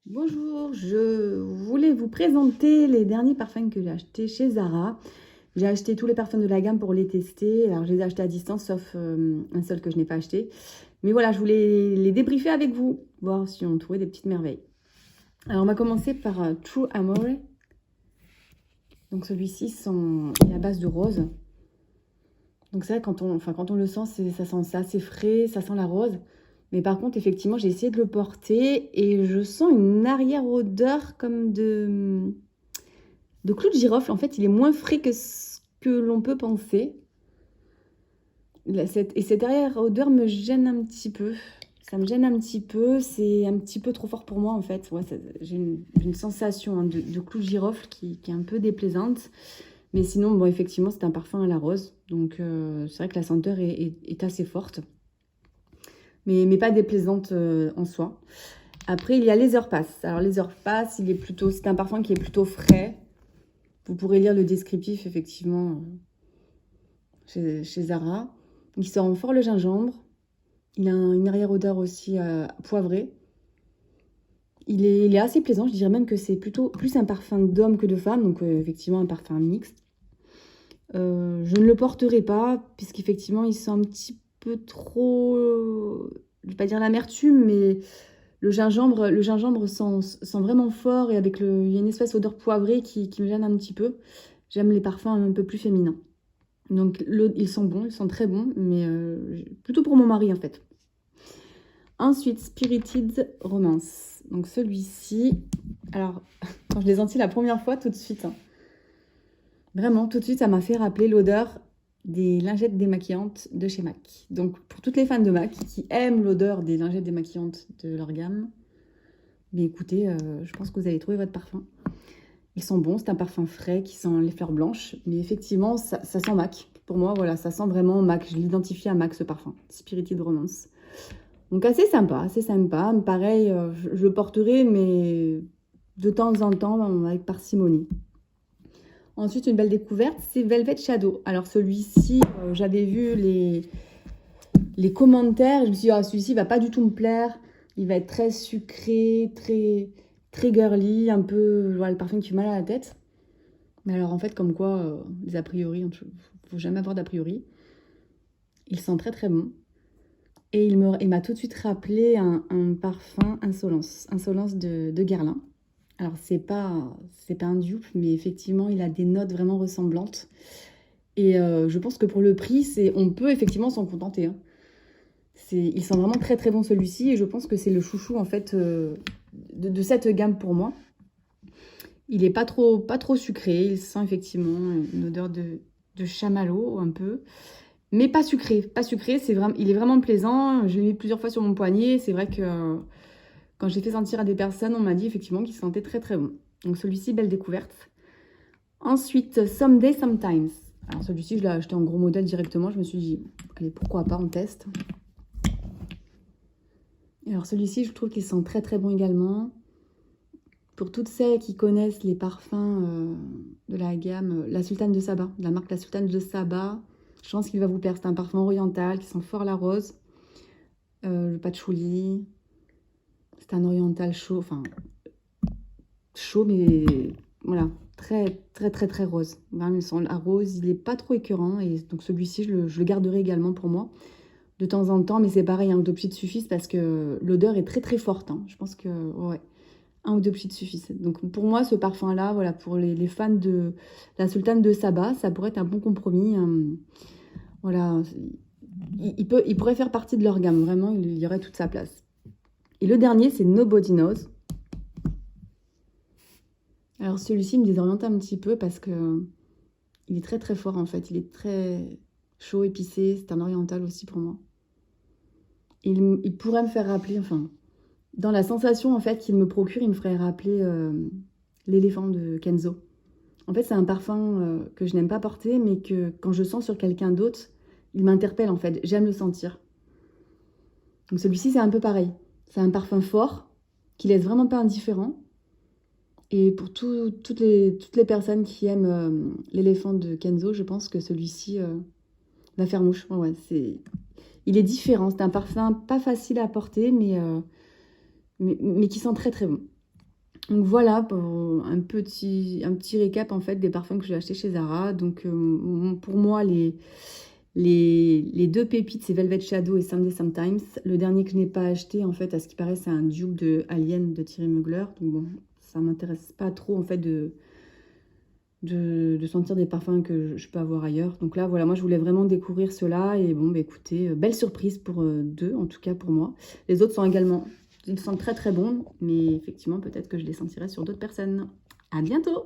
Bonjour, je voulais vous présenter les derniers parfums que j'ai achetés chez Zara. J'ai acheté tous les parfums de la gamme pour les tester. Alors, je les ai achetés à distance, sauf un seul que je n'ai pas acheté. Mais voilà, je voulais les débriefer avec vous, voir si on trouvait des petites merveilles. Alors, on va commencer par True Amore. Donc, celui-ci est à base de rose. Donc, c'est vrai, quand on le sent, c'est assez frais, ça sent la rose. Mais par contre, effectivement, j'ai essayé de le porter et je sens une arrière-odeur comme de clou de girofle. En fait, il est moins frais que ce que l'on peut penser. Et cette arrière-odeur me gêne un petit peu. Ça me gêne un petit peu. C'est un petit peu trop fort pour moi, en fait. Ouais, j'ai une sensation de clou de girofle qui est un peu déplaisante. Mais sinon, bon, effectivement, c'est un parfum à la rose. Donc, c'est vrai que la senteur est assez forte. Mais pas déplaisante en soi. Après, il y a Leatherpass. Alors, Leatherpass, c'est un parfum qui est plutôt frais. Vous pourrez lire le descriptif, effectivement, chez Zara. Il sent fort le gingembre. Il a une arrière-odeur aussi poivrée. Il est assez plaisant. Je dirais même que c'est plutôt plus un parfum d'homme que de femme. Donc, effectivement, un parfum mixte. Je ne le porterai pas, puisqu'effectivement, il sent un petit peu trop... je ne vais pas dire l'amertume, mais le gingembre sent vraiment fort. Et il y a une espèce d'odeur poivrée qui me gêne un petit peu. J'aime les parfums un peu plus féminins. Donc, ils sont bons, ils sont très bons, mais plutôt pour mon mari, en fait. Ensuite, Spirited Romance. Donc, celui-ci, alors, quand je l'ai senti la première fois, tout de suite, hein, vraiment, tout de suite, ça m'a fait rappeler l'odeur des lingettes démaquillantes de chez MAC. Donc, pour toutes les fans de MAC qui aiment l'odeur des lingettes démaquillantes de leur gamme, mais écoutez, je pense que vous allez trouver votre parfum. Ils sont bons, c'est un parfum frais qui sent les fleurs blanches, mais effectivement, ça sent MAC. Pour moi, voilà, ça sent vraiment MAC. Je l'identifie à MAC, ce parfum, Spirited Romance. Donc assez sympa, assez sympa. Pareil, je le porterai, mais de temps en temps, avec parcimonie. Ensuite, une belle découverte, c'est Velvet Shadow. Alors celui-ci, j'avais vu les commentaires, je me suis dit, ah, celui-ci va pas du tout me plaire. Il va être très sucré, très girly, un peu, voilà, le parfum qui fait mal à la tête. Mais alors en fait, comme quoi, les a priori, il ne faut jamais avoir d'a priori. Il sent très très bon. Et il m'a tout de suite rappelé un parfum Insolence. Insolence de Guerlain. Alors c'est pas un dupe, mais effectivement, il a des notes vraiment ressemblantes. Et je pense que pour le prix, on peut effectivement s'en contenter, hein. Il sent vraiment très très bon celui-ci. Et je pense que c'est le chouchou en fait de cette gamme pour moi. Il est pas trop sucré. Il sent effectivement une odeur de chamallow un peu. Mais pas sucré. Pas sucré, il est vraiment plaisant. Je l'ai mis plusieurs fois sur mon poignet. C'est vrai que quand je l'ai fait sentir à des personnes, on m'a dit effectivement qu'il sentait très très bon. Donc celui-ci, belle découverte. Ensuite, Someday, Sometimes. Alors celui-ci, je l'ai acheté en gros modèle directement. Je me suis dit, allez, pourquoi pas, on teste. Et alors celui-ci, je trouve qu'il sent très très bon également. Pour toutes celles qui connaissent les parfums de la gamme La Sultane de Saba, de la marque La Sultane de Saba, je pense qu'il va vous plaire. C'est un parfum oriental qui sent fort la rose. Le patchouli. C'est un oriental chaud, enfin chaud, mais voilà, très très très très rose. Vraiment, il sent la rose, il n'est pas trop écœurant. Et donc celui-ci, je le garderai également pour moi. De temps en temps, mais c'est pareil, un ou deux petites suffisent parce que l'odeur est très très forte, hein. Je pense que, ouais, un ou deux petites suffisent. Donc pour moi, ce parfum-là, voilà, pour les fans de la Sultane de Saba, ça pourrait être un bon compromis. Voilà, il pourrait faire partie de leur gamme, vraiment, il y aurait toute sa place. Et le dernier, c'est Nobody Knows. Alors celui-ci me désoriente un petit peu parce que il est très très fort en fait. Il est très chaud, épicé. C'est un oriental aussi pour moi. Il pourrait me faire rappeler, enfin, dans la sensation en fait qu'il me procure, il me ferait rappeler l'éléphant de Kenzo. En fait, c'est un parfum que je n'aime pas porter, mais que quand je sens sur quelqu'un d'autre, il m'interpelle en fait. J'aime le sentir. Donc celui-ci, c'est un peu pareil. C'est un parfum fort qui laisse vraiment pas indifférent. Et pour toutes les personnes qui aiment l'éléphant de Kenzo, je pense que celui-ci va faire mouche. Ouais, il est différent. C'est un parfum pas facile à porter, mais qui sent très très bon. Donc voilà, pour un petit récap en fait des parfums que j'ai achetés chez Zara. Donc pour moi, les deux pépites, c'est Velvet Shadow et Someday Sometimes. Le dernier que je n'ai pas acheté, en fait, à ce qui paraît, c'est un dupe de Alien de Thierry Mugler. Donc bon, ça m'intéresse pas trop en fait de sentir des parfums que je peux avoir ailleurs. Donc là, voilà, moi je voulais vraiment découvrir cela. Et bon, bah, écoutez, belle surprise pour deux, en tout cas pour moi. Les autres sont également, ils sont très très bons, mais effectivement, peut-être que je les sentirai sur d'autres personnes. À bientôt!